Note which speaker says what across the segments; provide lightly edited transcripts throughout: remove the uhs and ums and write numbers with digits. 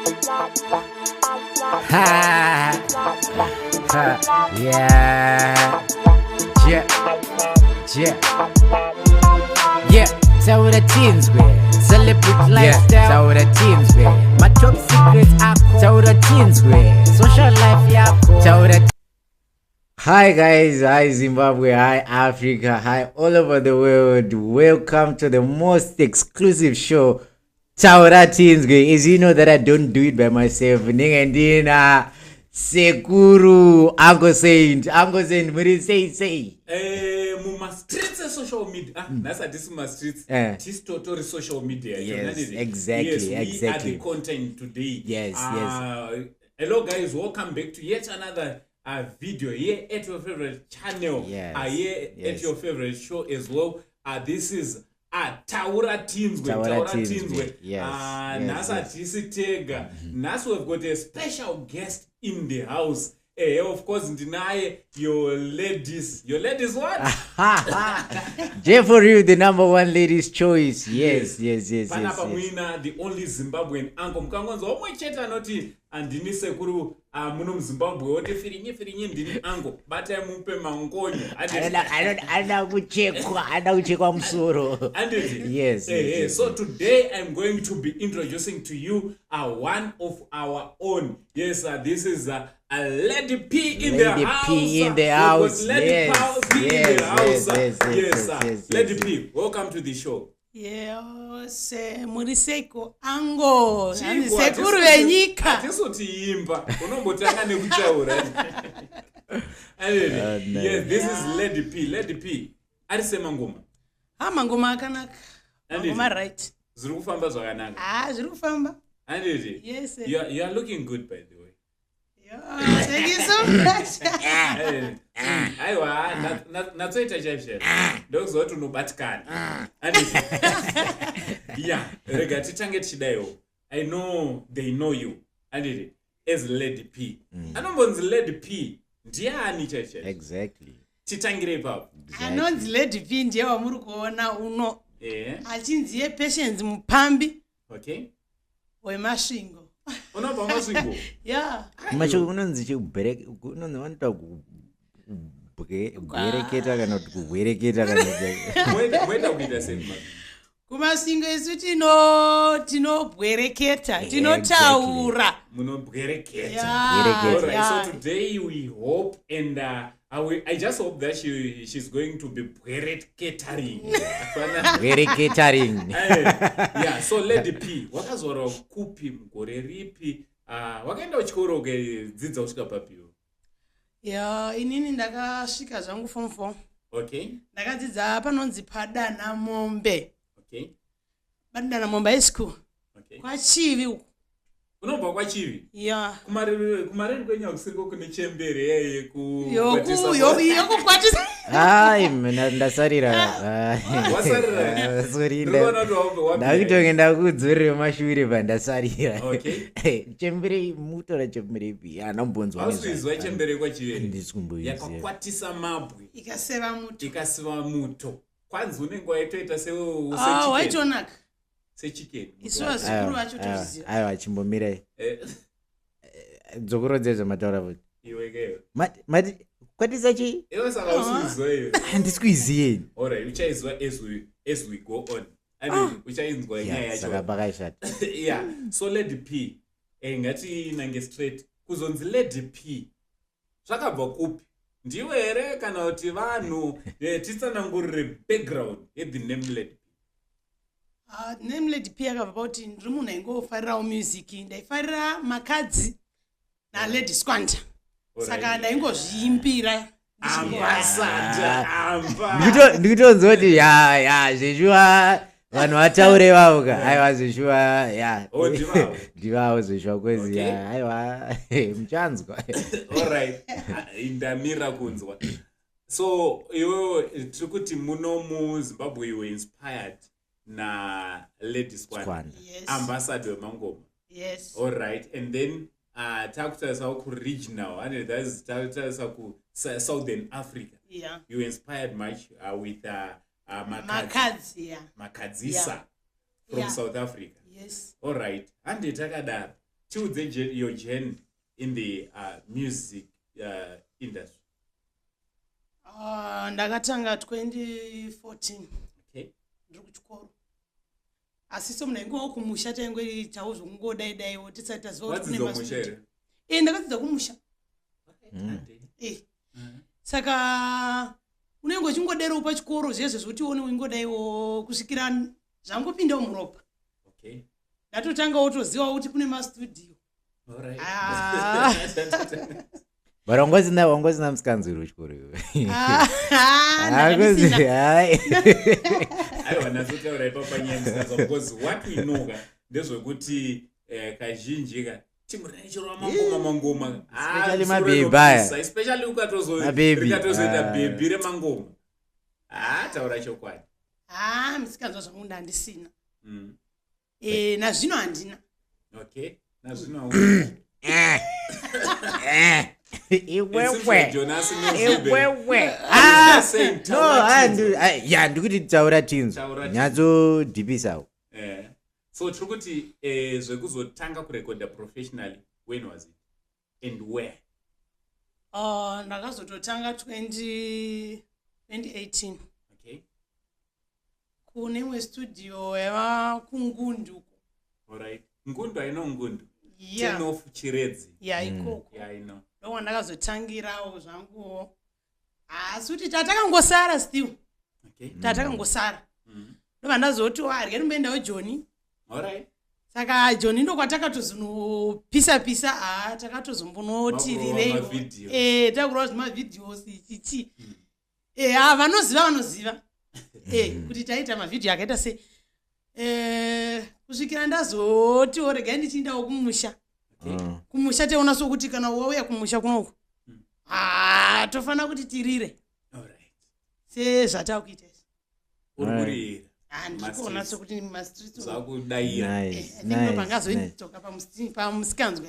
Speaker 1: Ha. Ha. Yeah. Yeah. Yeah. Taura teens wear. Celebrate lifestyle. Taura teens wear. My top secrets are Taura teens wear. Social life yako. Taura. Hi guys, hi Zimbabwe, hi Africa, hi all over the world. Welcome to the most exclusive show, Taura Teens. As you know that I don't do it by myself. Ningendina Sekuru Uncle Saint, what say?
Speaker 2: Muma streets social media. That's a this streets. This total social media.
Speaker 1: Yes, exactly,
Speaker 2: yes,
Speaker 1: exactly.
Speaker 2: We are the content today.
Speaker 1: Yes, yes.
Speaker 2: Hello guys, welcome back to yet another video here at your favorite channel.
Speaker 1: Yes,
Speaker 2: here
Speaker 1: yes.
Speaker 2: at your favorite show as well. This is Taura Teens with
Speaker 1: Taura
Speaker 2: Taura
Speaker 1: Teens
Speaker 2: Teens with.
Speaker 1: Yes,
Speaker 2: Nasa
Speaker 1: yes.
Speaker 2: Tega. Nasa we've got a special guest in the house. Of course, deny your ladies. Your ladies what?
Speaker 1: J for you, the number one ladies' choice. Yes.
Speaker 2: Panapa Mwina, the only Zimbabwean uncle. Mkangonzo omwe cheta noti andini sekuru muno Zimbabwe wote firinye ndini uncle. But mupe mangonyo.
Speaker 1: Ana kuchekwa msoro. Yes.
Speaker 2: So today I'm going to be introducing to you one of our own. Yes, this is a Lady P in the house.
Speaker 1: P in the house.
Speaker 2: Lady P in the house.
Speaker 1: Yes.
Speaker 2: Lady P, welcome to the show.
Speaker 3: Yes, Muriseko Ango.
Speaker 2: Sekuru
Speaker 3: venyika.
Speaker 2: Atisoti imba. Unombotanga nekutaura. Yes, this is Lady P. Lady P. Arisema ngoma.
Speaker 3: Ngoma akanaka. Ngoma right.
Speaker 2: Zviri kufamba zvakanaka.
Speaker 3: Zviri kufamba.
Speaker 2: Anditi?
Speaker 3: Yes.
Speaker 2: You are looking good by the way.
Speaker 3: Thank you so much.
Speaker 2: Aiwa, natsoita chaizvo. Ndokuzoti unobatikana. Yeah, rega titange tichidaiwo. I know they know you. Anditi? As Lady P. Anombonzi Lady P. Ndiani chaizvo?
Speaker 1: Exactly.
Speaker 2: Titangire ipapo.
Speaker 3: Anonzi Lady P ndiye wamuri kuona uno. Achinziye Patience Mupambi.
Speaker 2: Okay.
Speaker 3: Wemasvingo.
Speaker 2: Unobva masvingo?
Speaker 3: Yeah.
Speaker 1: Macho unonzi chibreak unonzi kubwereketa kana kuti kubwereketa kana
Speaker 2: mwenda kuita sema.
Speaker 3: Kumasvingo isu tinobwereketa, tinotaura.
Speaker 2: Munobwereketa. Alright, so today we hope and I just hope that she's going to be bwereketering.
Speaker 1: Bwereketering.
Speaker 2: Yeah, so Lady P, wakazora kupi mgore ripi? Wakaenda kuchikoro uchidzidza kusvika papiwo?
Speaker 3: Yeah, inini ndakasvika zvangu form 4.
Speaker 2: Okay.
Speaker 3: Ndakadzidza panonzi Padana Mombe.
Speaker 2: Okay.
Speaker 3: Padana Mombe high school.
Speaker 2: Okay.
Speaker 3: Kwachivi uko.
Speaker 2: Unobva kwachivi?
Speaker 3: Yeah.
Speaker 2: Kumareni kwenyaya kusiko kune chembere yeye
Speaker 3: yokukwatisa.
Speaker 1: Ai, mina ndasarira.
Speaker 2: Wasarira.
Speaker 1: Sorry. Ndakutonge ndakudzorera mashure pandasarira.
Speaker 2: Okay.
Speaker 1: Chembere mutora chembere pi. Anambonzwa.
Speaker 2: Wasizwa chembere kwachivi.
Speaker 1: Ndisikumbuyiziva.
Speaker 2: Yakakwatisa mabwe.
Speaker 3: Ikaseva muto.
Speaker 2: Kwanzi unenge waitoita sechicken.
Speaker 3: Waitonaka.
Speaker 2: Sechicken.
Speaker 3: Isuwa zikuru vacho toziva.
Speaker 1: Aiwa chimbomirai. Dzokurodzezva mataura kuti.
Speaker 2: Iwekeyo.
Speaker 1: Mati kwatisa chi?
Speaker 2: Ewe saka usizwa iyo.
Speaker 1: Handisikuiziyeni.
Speaker 2: Alright, uchaizwa as we go on. Uchainzwa nyaya yacho.
Speaker 1: Saka bakaishata.
Speaker 2: Yeah. So Lady P, ngati nange straight. Kuzonzi Lady P. Zvakabva kupi? Ndiwe here kana kuti vanhu titsanangurire background the name Lady P?
Speaker 3: Name Lady P yakabva kuti ndiri munhu aingofarirawo music, ndaifarira makadzi naLady Squanta. Saka ndaingozviimbira.
Speaker 1: Ndikutonzwa kuti zveshuwa vanhu vataure vavo ka. Aiwa zveshuwa ndivavo zveshuwa kwezi aiwa muchanzwa.
Speaker 2: Alright, indamira kunzwa. So iwewe tiri kuti muno muZimbabwe you were inspired na Lady Squanta.
Speaker 3: Yes.
Speaker 2: Ambassador Mangoma.
Speaker 3: Yes.
Speaker 2: Alright, and then takutarisa ku regional and that is takutarisa ku Southern Africa.
Speaker 3: Yeah.
Speaker 2: You inspired much with
Speaker 3: Makadzi,
Speaker 2: Makadzisa from South Africa.
Speaker 3: Yes.
Speaker 2: Alright, and takadaro tiudze your journey in the music industry.
Speaker 3: Ndakatanga 2014.
Speaker 2: Okay.
Speaker 3: Ndiri kuchikoro. Asi somunaingowo kumusha taingwe tauzo kungodai tisati taziva kuti kune mastudio. Ndakadzidza kumusha. Saka unenge uchingodero pachikoro zvese zvokuti uone wingodaiwo kusvikira zvangopindawo muropa.
Speaker 2: Okay.
Speaker 3: Ndatotanga wotoziva kuti kune mastudio.
Speaker 2: Alright.
Speaker 1: Bara wangozina musikanzwiro chikoro iwe.
Speaker 2: Aiwa nazotaura ipapo panyaya because what we know ndezvekuti kazhinji timuranichirwa mangoma
Speaker 1: especially mabhebha,
Speaker 2: especially ukatozoita bhebhi remangoma taura chokwadi.
Speaker 3: Musikanzwa zvangu ndandisina. Nazvino handina.
Speaker 1: Okay,
Speaker 2: nazvino
Speaker 1: ndikuti taura tinzwa nyatsodhipisawo.
Speaker 2: So tiri kuti zvekuzotanga kurekodha professionally, when was it and where?
Speaker 3: Ndakazototanga 2018.
Speaker 2: Okay.
Speaker 3: Kune imwe studio yava kungundu.
Speaker 2: Alright. Ngundu, I know Ngundu.
Speaker 3: Yeah.
Speaker 2: 10 of Chiredzi.
Speaker 3: Yeah, ikoko.
Speaker 2: Yeah, I know.
Speaker 3: Ndowa ndakazotangirawo zvanguwo. Asi kuti tatakangosara still.
Speaker 2: Okay.
Speaker 3: Tatakangosara. Ndova ndazoti warye rumbendawo Johnny.
Speaker 2: Alright.
Speaker 3: Saka Johnny ndo kwatakatozonopisa takatozombonotirirei. Takurawo zvemavideos ichichi. Vanoziva. Kuti taita mavideo akaita se kusvikira ndazotiwo regai ndichiindawo kumusha. Kumusha teona sokuti kana wauya kumusha kunoku tofana kuti tirire. Sezvatakuita izvi.
Speaker 2: Urikuririra.
Speaker 3: Ndikuona sokuti mastreets
Speaker 2: zakudaira.
Speaker 3: Ndipo pangazoitoka pamusikanzwa.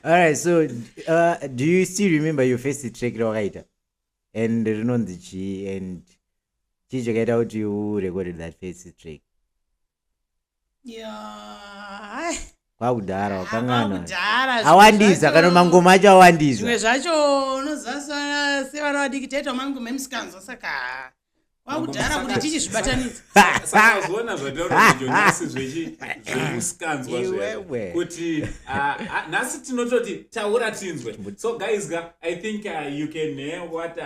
Speaker 1: Alright, so do you still remember your first track rawakaita? And rinonzi chi and chii chakaita kuti you recorded that first track?
Speaker 3: Yeah.
Speaker 1: Kwakudhara wakangana.
Speaker 3: Awandisa
Speaker 1: kana mangoma acho awandisa.
Speaker 3: Zvimwe zvacho unozasara sevana vadikitaita mangoma emusikanzwa saka kwakudhara kuti tichizvibatanidza.
Speaker 2: Saka zvoona zvataura Jonasi zvemusikanzwa zve kuti nhasi tinototi taura tinzwe. So guys, I think you can hear what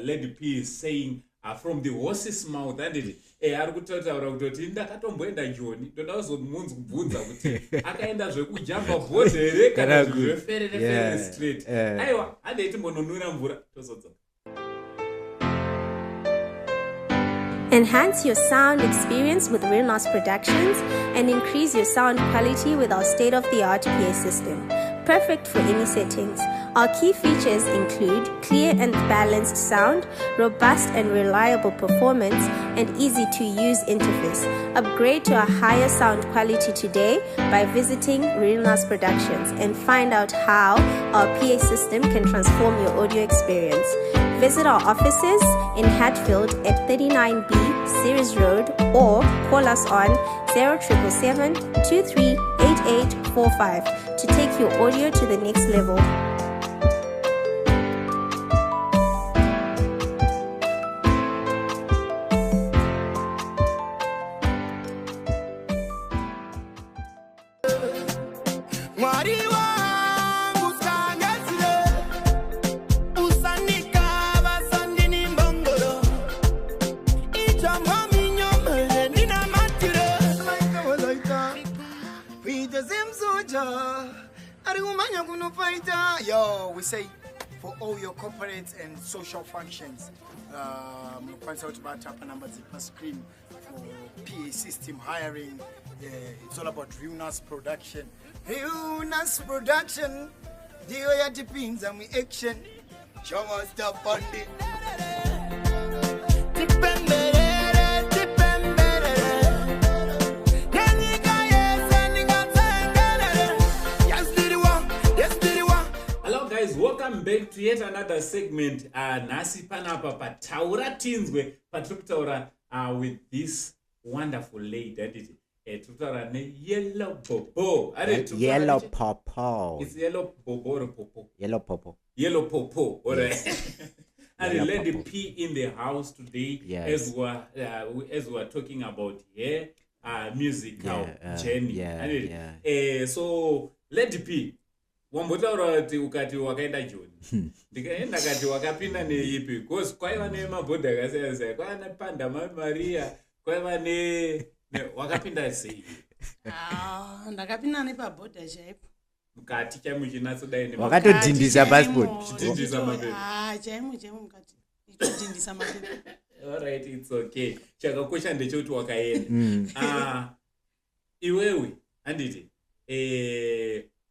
Speaker 2: Lady P is saying from the horse's mouth, and ari kutotaura kutoti ndakatomboenda Joni ndoda kuzobvunza kuti akaenda zvekujamba board here kana zveferere straight. Aiwa handei timbononwira mvura tozodzoka.
Speaker 4: Enhance your sound experience with Real Nas Productions and increase your sound quality with our state-of-the-art PA system. Perfect for any settings. Our key features include clear and balanced sound, robust and reliable performance, and easy-to-use interface. Upgrade to a higher sound quality today by visiting Real Nas Productions and find out how our PA system can transform your audio experience. Visit our offices in Hatfield at 39B Ceres Road or call us on 0777 238845 to take your audio to the next level.
Speaker 5: We say for all your corporate and social functions, screen for PA system hiring. It's all about Real Nas Production. Real Nas Production, the way depends on the action. Show us the funding.
Speaker 2: Welcome back to yet another segment. Nasi panapa pataura tinzwe patrukutaura with this wonderful lady. Tutaura Yellow Popo.
Speaker 1: Yellow Popo.
Speaker 2: It's Yellow Popo or Popo?
Speaker 1: Yellow Popo.
Speaker 2: Yellow Popo. All right. And
Speaker 1: Yellow
Speaker 2: Lady
Speaker 1: Popo.
Speaker 2: P in the house today,
Speaker 1: Yes.
Speaker 2: as we are talking about her musical journey. So Lady P, wambotaura kuti ukati wakaenda Joni. Ndikaenda kati wakapinda neipi because kwaiva nemabhodha akasiyana-siyana, kwaiva nepanda Maria, kwaiva wakapinda sei?
Speaker 3: Ndakapinda nepabhodha chaipo.
Speaker 2: Mukati chamuchinatsodaini
Speaker 1: wakatodhindisa passport.
Speaker 3: Chaimo mukati itodhindisa mapepa.
Speaker 2: Alright, it's okay. Chakakosha ndechekuti wakaenda. Iwewe handiti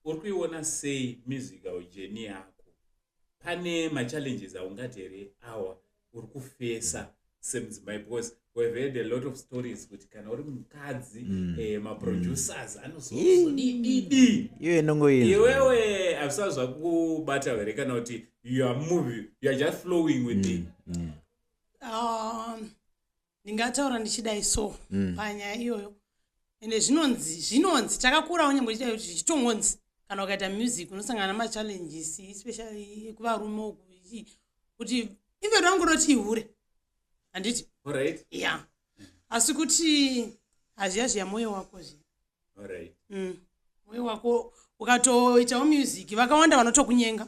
Speaker 2: uri kuiona sei musical journey yako? Pane machallenges aungati here awa uri kufesa semudzimai, because we've heard a lot of stories kuti kana uri mukadzi maproducers anozodidi
Speaker 1: iwe nongoinzwa.
Speaker 2: Iwewe avisazva kubata here kana kuti you are just flowing with it?
Speaker 3: Ndingataura ndichidai so panyaya iyoyo. Ende zvinonzi takakurawo nyangwe chitai kuti zvichitongonzi kana ukaita music unosangana machallenges especially kuvarume kuti imve rangoroti ihure handiti.
Speaker 2: Alright.
Speaker 3: Yeah. Asi kuti hazviya moyo wako zvi.
Speaker 2: Alright.
Speaker 3: Moyo wako ukatoitawo music vakawanda vanotokunyenga.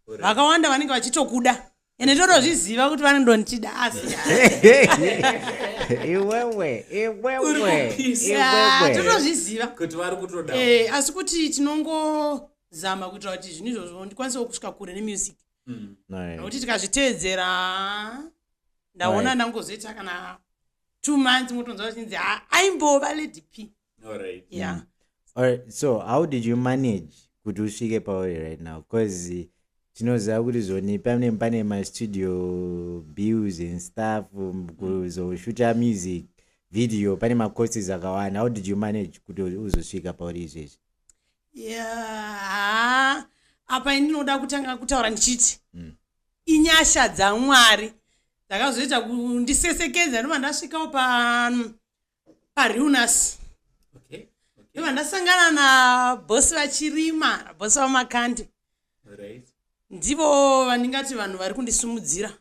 Speaker 3: Vakawanda vanenge vachitokuda. Ende totozviziva kuti vanondonitida asi.
Speaker 1: Iwewe.
Speaker 3: Totozviziva
Speaker 2: kuti vari kutoda.
Speaker 3: Asi kuti tinongozama kuitira kuti zvinhu izvozvo ndikwanisewo kusvika kure nemusic. Nokuti tikazviteedzera ndaona ndangozoita kana 2 months motonzwa vachinzi aimbova Lady P.
Speaker 2: Alright.
Speaker 3: Yeah.
Speaker 1: Alright, so how did you manage kuti usvike pauri right now? Because tinoziva kuti zoni pane mastudio bills and stuff, kuzoshuta music video pane macourses akawanda. How did you manage kuti uzosvika pauri izvezvi?
Speaker 3: Yeah. Apa ndinoda kutanga kutaura ndichiti inyasha dzaMwari dzakazoita kundisesekedza ndova ndasvikawo paReunas. Ndova ndasangana nabhosi vachirima nabhosi vamakande. Ndivo vandingati vanhu vari kundisumudzira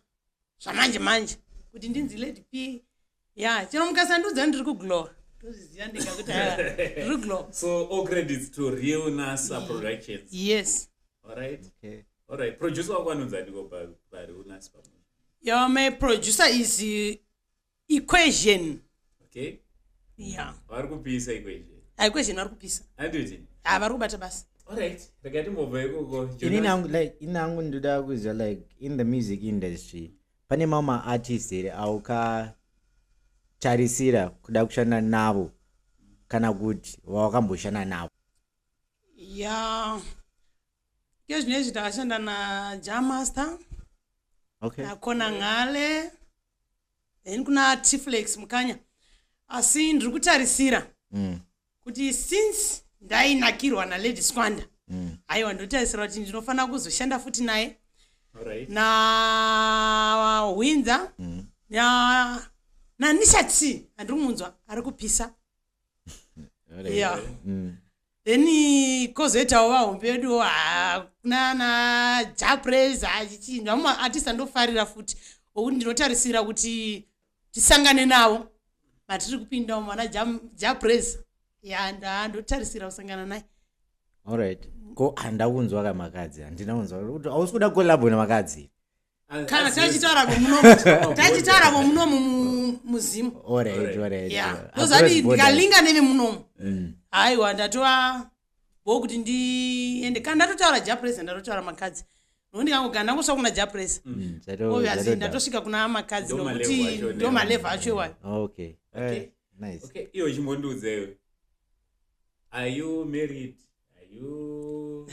Speaker 3: zvamanje manje kuti ndinzi Lady P. Yeah, chero mukasandudza ndiri kuglow tozviziva ndega kuti ndiri kuglow.
Speaker 2: So all credits to Reunas Productions.
Speaker 3: Yes.
Speaker 2: Alright. Okay. Alright. Producer wako anonzaniko paReunas pamoja?
Speaker 3: Yeah, my producer is Equation.
Speaker 2: Okay.
Speaker 3: Yeah.
Speaker 2: Vari kupisa Equation.
Speaker 3: Equation vari kupisa.
Speaker 2: Handiti?
Speaker 3: Vari kubata basa.
Speaker 2: Alright. Rekati mbobva ikoko.
Speaker 1: Inangu ndoda kuziva like in the music industry pane mama artists here aukatarisira kuda kushanda navo kana kuti wakamboshanda navo?
Speaker 3: Yeah. Kezvinezvi takashanda naJamaster.
Speaker 1: Okay.
Speaker 3: Nakona Ngale. Then kuna Tiflex mukanya. Asi ndiri kutarisira kuti since ndainakirwa naLady Squander aiwa ndotarisira kuti ndinofanira kuzoshanda futi naye.
Speaker 2: Alright.
Speaker 3: Na Windsor na Nishati andiri kumunzwa ari kupisa. Yeah. Then kozoitawo vahombe vedu kuna naJapres achichinjwa mumwe artist andofarira futi okuti ndinotarisira kuti tisangane navo matiri kupindawo mwana Japres. Yeah, ndotarisira kusangana naye.
Speaker 1: Alright. Ko handakunzwa kamakadzi handinakunzwa kuti hausi kuda collab namakadzi.
Speaker 3: Kana tachitaura vomunomu muzimu.
Speaker 1: Alright.
Speaker 3: Yeah. Ndozvadi ndikalinga neve munomu. Aiwa ndatova bokuti ndiende kana ndatotaura Japres ndatotara makadzi. Nokuti ndikangogara ndangosvika kuna Japres. Obviously ndatosvika kuna makadzi nokuti ndo malevha acho iwayo.
Speaker 1: Okay. Nice.
Speaker 2: Okay, iwe chimbondiudzewe. Are you married? Are you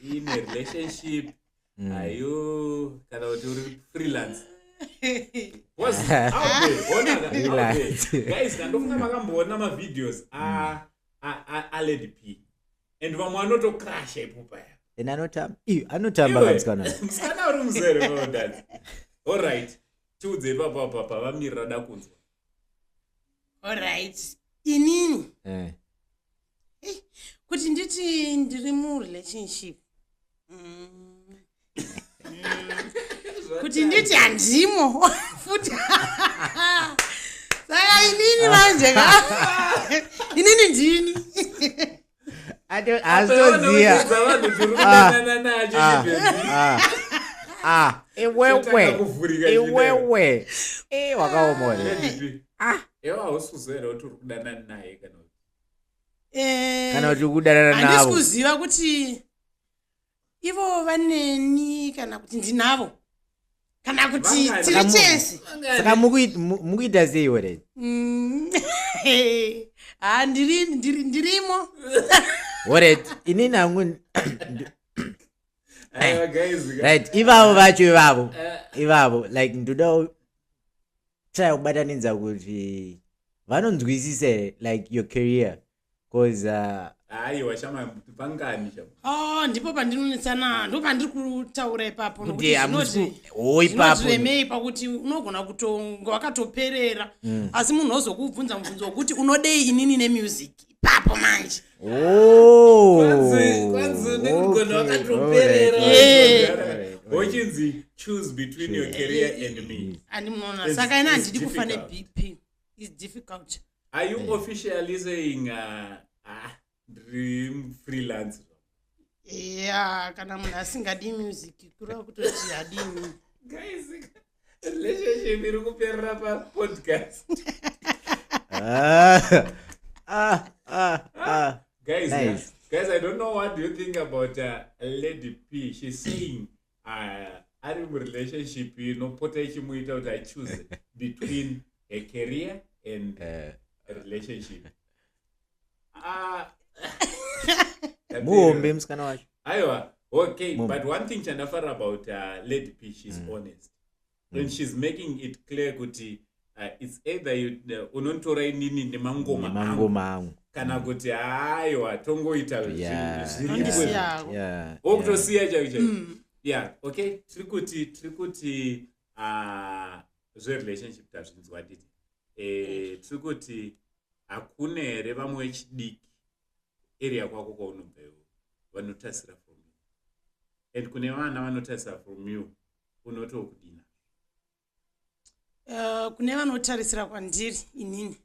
Speaker 2: in a relationship? Are you kana kuti uri freelance? What's out there? Guys, kandofunga makamboona ma videos a Lady P. And vamwe vanotokrasha ipopa ya.
Speaker 1: And anotamba katsikana.
Speaker 2: Musikana uri muzere vaudadzi. Alright. Tiudze papa vamirira da kunzwa.
Speaker 3: Alright. inini kuti nditi ndiri murelationship kuti nditi handimo futi saka inini manje inini ndini
Speaker 1: azoziya iwewe wakaomora
Speaker 2: ewa hausikuziva kuti uri kudanana naye
Speaker 1: kana kuti kudanana navo
Speaker 3: handisi kuziva kuti ivo vaneni kana kuti ndinavo kana kuti tiri chese
Speaker 1: saka mukuita sei were
Speaker 3: ndirimo
Speaker 1: oret inini hangu right ivavo vacho ivavo like ndoda try kubatanidza kuti vanonzwisisa like your career cause
Speaker 2: aiwa shama pangani
Speaker 3: ndipo pandinonetsana ndo pandiri kutaura ipapo
Speaker 1: nokuti
Speaker 3: pakuti unogona kutonga wakatoperera asi munhu ozokubvunza mubvunzo wokuti unodei inini nemusic ipapo manje
Speaker 2: wachinzi choose between your career and me
Speaker 3: andimunoona saka ina handidi kufa nebp is difficult.
Speaker 2: Are you officially saying dream freelance?
Speaker 3: Yeah, kana munhu asingadi music kureva kutoti hadini.
Speaker 2: Guys, relationship iri kuperera pa podcast. Guys,
Speaker 1: nice.
Speaker 2: Guys, I don't know what do you think about Lady P. She's saying ari mu relationship inopota ichimuita kuti I choose between a career and a relationship.
Speaker 1: muombe musikana wacho
Speaker 2: aiwa okay but one thing chandafara about Lady P, she's honest and she's making it clear kuti it's either unontora inini nemangoma angu kana kuti aiwa tongoita
Speaker 3: Ondisiya.
Speaker 2: okutosiya chaicho yeah okay tiri kuti zverelationship tazvinzwa titi tiri kuti hakuna here vamwe vechidiki area kwako kwaunobva iwo vanotasira from you and kune vana vanotasira from you unotokudina
Speaker 3: kune vanotarisira kwandiri inini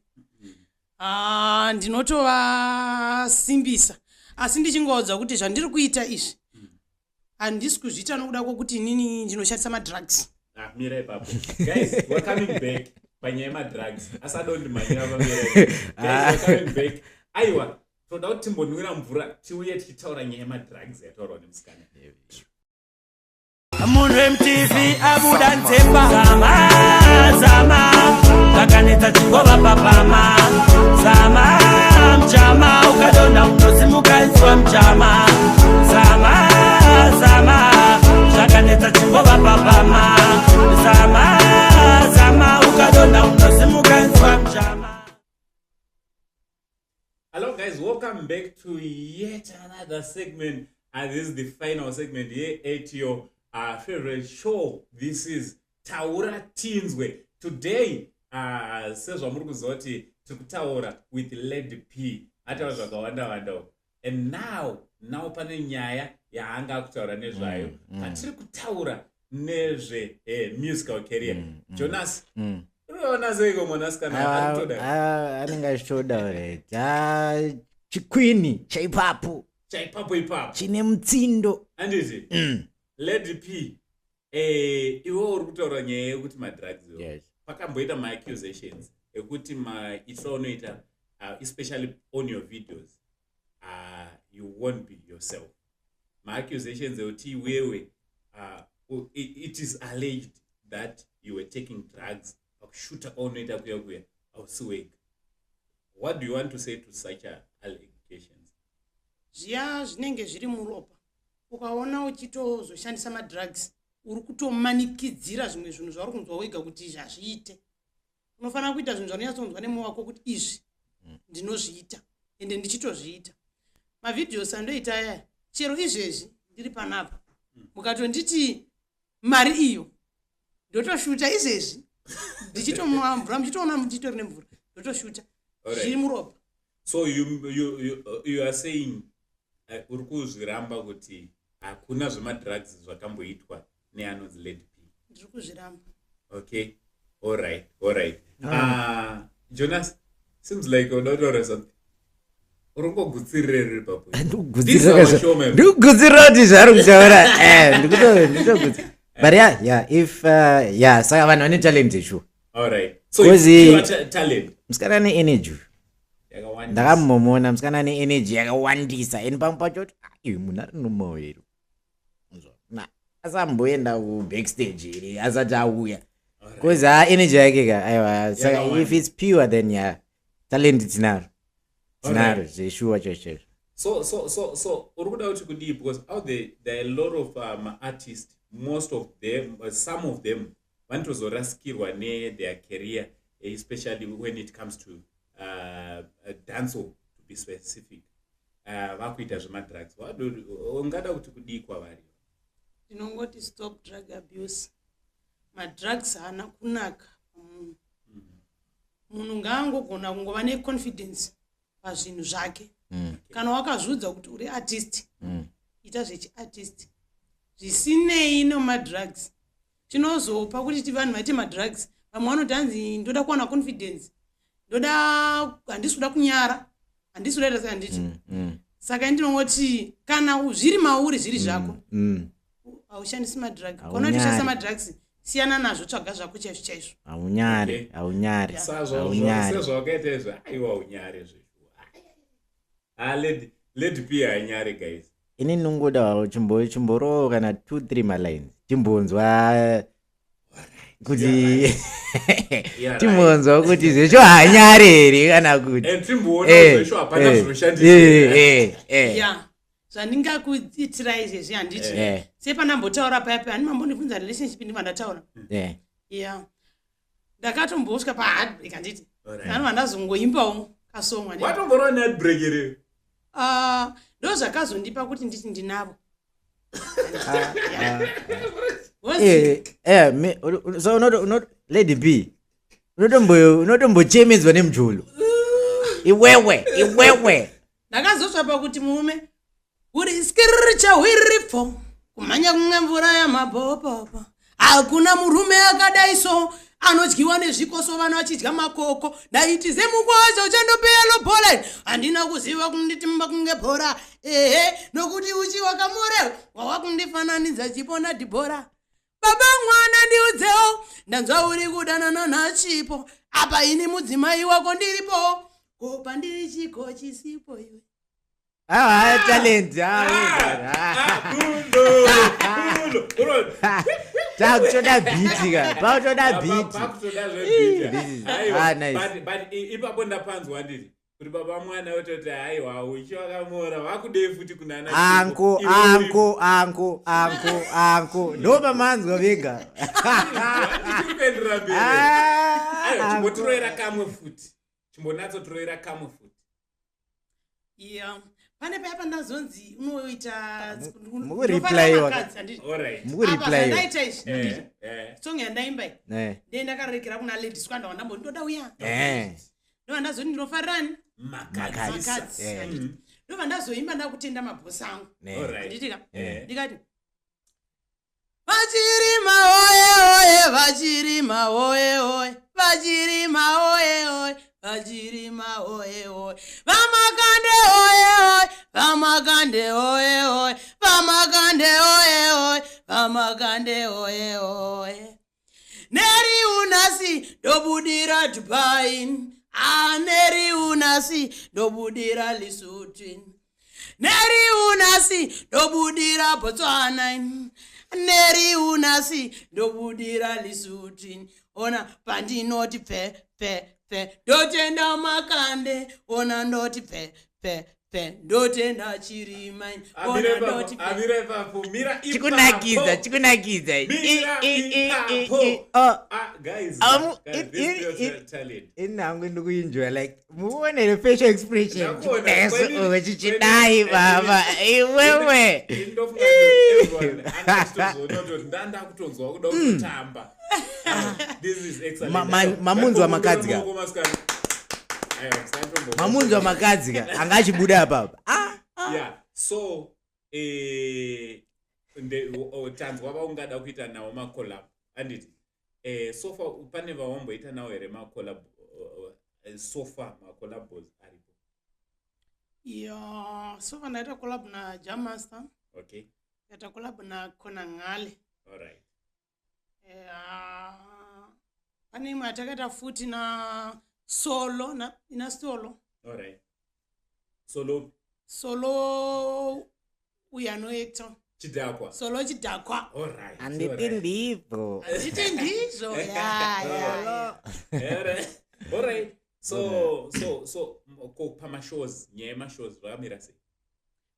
Speaker 3: ndinotovasimbisa asi ndichingoudza kuti zvandiri kuita izvi handisi kuzviita nokuda kwokuti inini ndinoshandisa madrugs.
Speaker 2: mira ipapo guys we're coming back panyaya yemadrugs asadondimanyira pamira guys we're coming back aiwa toda kuti timbonwira mvura tiuye tichitaura nyaya yemadrugs yataurwa nemusikana
Speaker 6: munhu wemtv abuda nzemba zama kakaneta chingova papama zama mchama ukadonda unosimuka izwa mchama zama kakaneta chingova papama zama ukadonda unosimuka izwa mchama.
Speaker 2: Hello guys, welcome back to yet another segment and this is the final segment here at your favorite show. This is Taura Tinzwe. Today sezvamuri kuziva kuti tiri kutaura with Lady P. Ataura zvakawanda and now pane nyaya yaanga akutaura nezvayo patiri kutaura nezve musical career. Jonas, unoona seiko mwanasikana
Speaker 1: anenge achitoda ureti chikwini chaipapo
Speaker 2: ipapo
Speaker 1: chine mutsindo
Speaker 2: anditi Lady P, iwe uri kutaura nyaya yekuti madrugs pakamboita maaccusations ekuti maitiro unoita especially on your videos you won't be yourself. Maaccusations ekuti iwewe it is alleged that you were taking drugs akushuta kwaunoita kuya ausiwega. What do you want to say to such allegations?
Speaker 3: Zviya zvinenge zviri muropa ukaona uchitozoshandisa madrugs uri kutomanikidzira zvimwe zvinhu zvauri kunzwa wega kuti izvi hazviite. Unofanira kuita zvinhu zvaunonyatsonzwa nemoyo wako kuti izvi ndinozviita ende ndichitozviita. Mavhidhiyosi andoita aya chero izvezvi ndiri panapa mukatonditi mari iyo ndotoshuta izvezvi ndichitomwa mvura muchitoona muchitori nemvura ndotoshuta zviri muropa.
Speaker 2: So you are saying uri kuzviramba kuti hakuna zvemadrugs zvakamboitwa neanonzi Lady P?
Speaker 3: Ndiri kuzviramba.
Speaker 2: Okay, all right. Jonas, seems like you're not or something.
Speaker 1: Ndikugutsirira kuti zvari kutaura but if saka vanhu vane talent sure.
Speaker 2: All right, so you talent
Speaker 1: musikana ne energy ndakamumona musikana ane energy yakawandisa eni pamwe pacho kuti munhu ari nomoyo asamboenda kubackstage iri asati auya because energy yake ka aiwa saka if it's pure then talent tinaro zveshuwa cheshe.
Speaker 2: So uri kuda kuti kudii, because out there are a lot of artists, most of them, some of them vanotozorasikirwa their career, especially when it comes to dancehall, to be specific. Vakuita zvemadrugs. Ungada kuti kudii kwavari?
Speaker 3: Ndinongoti stop drug abuse. Madrugs haana kunaka. Munhu ngaangogona kungova neconfidence pazvinhu zvake. Kana wakazvudza kuti uri artist, ita zvechiartist. Zvisinei nemadrugs. Chinozopa kuti vanhu vaite madrugs. Vamwe vanoti hanzi ndoda kuwana confidence. Handisi kuda kunyara. Handisi kuda kuita handiti. Saka ndinongoti kana zviri mauri zviri zvako. Aushandisi madrugs. Kana uchishandisa madrugs, siyana nazvo, tsvaga zvako chaizvo.
Speaker 1: Aunyare.
Speaker 2: Sezvakaita izvo, aiwa unyare zvo. Lady P anyare guys.
Speaker 1: Ini nungoda chimboro kana 2-3 malines. Chimbonzwa kuti timbonzwa kuti zvecho hanyare ere kana kuti.
Speaker 2: Timboona zvecho hapana zvinoshandiswa.
Speaker 3: Zvandingakuitira izvezvi handiti. Sepanambotaura paya hani mambonibvunza relationship ndivandataura. Ndakatombosvika paheartbreak handiti. Kana vandazongoimbawo kasongwa.
Speaker 2: Watomborwa neheartbreak ere?
Speaker 3: Ndo zvakazondipa kuti nditi ndinavo.
Speaker 1: So Lady B, unotombochemedzwa nemujulu. Iwewe.
Speaker 3: Ndakazosva pakuti murume uri skiricha wirifo kumhanya kumwe mvura yamabhopopo. Hakuna murume akadaiso anodyiwa nezvikoso vanhu vachidya makoko. Ndaiti zemukwacho uchandopeya lobola. Handina kuziva kunditimba kunge bhora. Nokuti uchi wakamore wawakundifananidza chipona Dhibhora. Baba mwana ndiudzewo ndanzwa uri kudanana nachipo. Apa ini mudzimai wako ndiripo. Kopa ndiri chiko chisipo iwe.
Speaker 1: Talent. Takutoda beat ka. Pautoda beat. Nice.
Speaker 2: But ipapo ndapanzwa ndiri. Kuti baba mwana utoti haiwa uchi wakamora wakudei futi kunana.
Speaker 1: Anko. Ndo pamanzwa vega.
Speaker 2: Tichipendera mberi. Chimbotiroera kamwe futi. Chimbonatsotiroera kamwe futi.
Speaker 3: Pane paya pandazonzi unoita
Speaker 1: mukureply
Speaker 3: song yandaimba ndiye ndakarekera kuna ladies kwanda ndamboda uya ndo ndazoti ndinofarirani makadzi ndo ndazoimba ndakutenda mabhosi angu nditika ndikati vachirima oye vachirima oye vachirima oye vachirima oye vamakande oye vamakande oye vamakande oye vamakande oye neri unasi dobudira Dubai neri unasi dobudira Lesotho neri unasi dobudira Botswana neri unasi dobudira Lesotho ona pandinoti pe ndotenda makande ona ndoti pe ndotenda chirima ona ndoti
Speaker 1: chikunakidza
Speaker 2: guys,
Speaker 1: inangu ndikuenjoy like muone facial expression chichidai baba iwewe
Speaker 2: ndakutonzwa kuda kutamba. This is excellent.
Speaker 1: Mamunzwa makadzi ka. mamunzwa makadzi ka anga achibuda apapa.
Speaker 2: Yeah, so tanzwa vaungada kuita nawo macollab anditi sofa pane vawamboita nawo here macollab sofa macollabos aripo.
Speaker 3: Yeah, sofa ndaita collab na Jamaster.
Speaker 2: Okay.
Speaker 3: Ndaita collab na Kona Ngale.
Speaker 2: All right.
Speaker 3: Pane imwe atakaita futi na Solo na ina Solo.
Speaker 2: All right.
Speaker 3: Solo uyanoita.
Speaker 2: Chidakwa.
Speaker 3: Solo Chidakwa.
Speaker 2: All right.
Speaker 1: Anditi ndizvo.
Speaker 3: Anditi ndizvo. Yeah.
Speaker 2: All right. So pama-shows, nyaya ma-shows vakamira sei?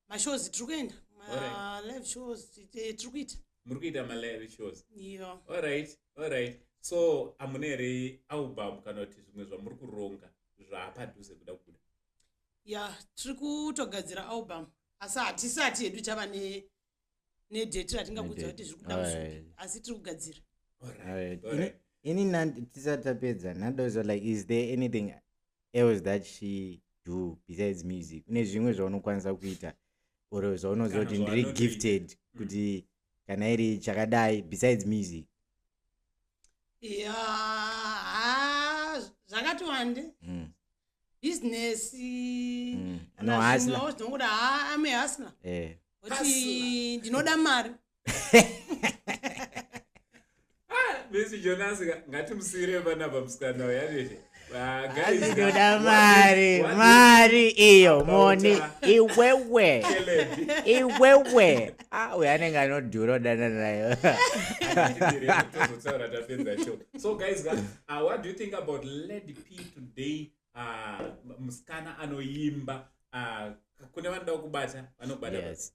Speaker 3: Ma-shows tiri kuenda. Ma-live shows tiri kuita.
Speaker 2: Muri kuita ma-live shows?
Speaker 3: Yeah.
Speaker 2: All right. So hamuna here album kana kuti zvimwe zvamuri kuronga zvapadhuze kuda kuda?
Speaker 3: Yeah, tiri kutogadzira album. Asi hatisati hedu tava nedate ratingakudza kuti zviri kuda kusvika. Asi tiri kugadzira.
Speaker 2: All right.
Speaker 1: Ini tisatapedza nadozo like is there anything else that she do besides music? Une zvimwe zvaunokwanisa kuita or zvaunoziva kuti ndiri gifted kuti kana iri chakadai besides music?
Speaker 3: Yeah, zvakati wande. Business.
Speaker 1: No hustler.
Speaker 3: Ndinokuda I'm a hustler. Kuti ndinoda mari.
Speaker 2: Mr. Jonas ngatimusire vanapa musikana uyarete.
Speaker 1: Ndinoda mari iyo moni iwewe. Uyanenge anodhura dana nayo.
Speaker 2: So guys, what do you think about Lady P today? Musikana anoimba kune vanoda kubata vanobata.
Speaker 1: Yes.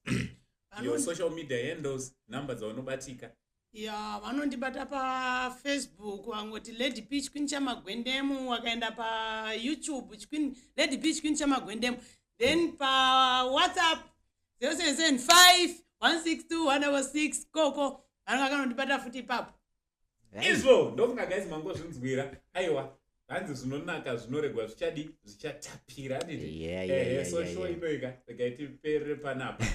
Speaker 2: Your social media handles, number dzaunobatika.
Speaker 3: Yeah, vanondibata pa Facebook wangoti Lady P Chikwini Chamagwendemu, wakaenda pa YouTube Lady P Chikwini Chamagwendemu, then pa WhatsApp 0775162106 koko vanonondibata futi papo.
Speaker 2: Izvo ndofunga guys mangozvinzwira aiwa hanzi zvinonaka zvinoregwa zvichatapira so show inoika rekaitiperere panapa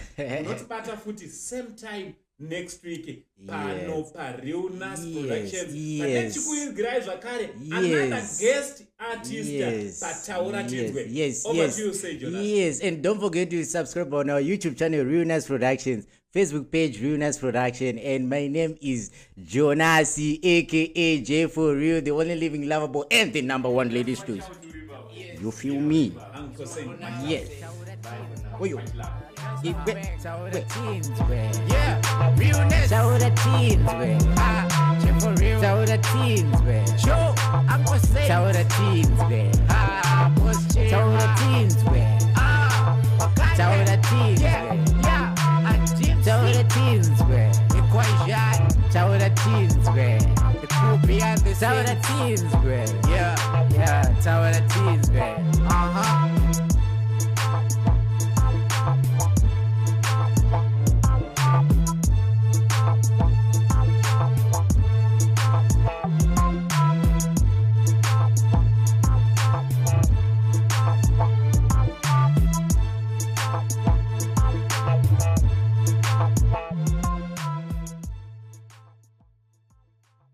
Speaker 2: unotibata futi same time next week pano paRealness Productions patechikuigirai zvakare another guest artist pataura tidzwe. Over to you, say Jonas.
Speaker 1: Yes, and don't forget to subscribe on our YouTube channel Realness Productions, Facebook page Realness Production, and my name is Jonasi aka J for Real, the only living lovable and the #1 ladies too. You feel me? Yes. Oyo. Yeah, realness. Show the teens, for real. Show the teens, show. I'm gonna say. Show the teens, show the teens, show the teens, show the teens, the quite shy. Show the teens, the cool behind the show the teens, yeah, show the teens,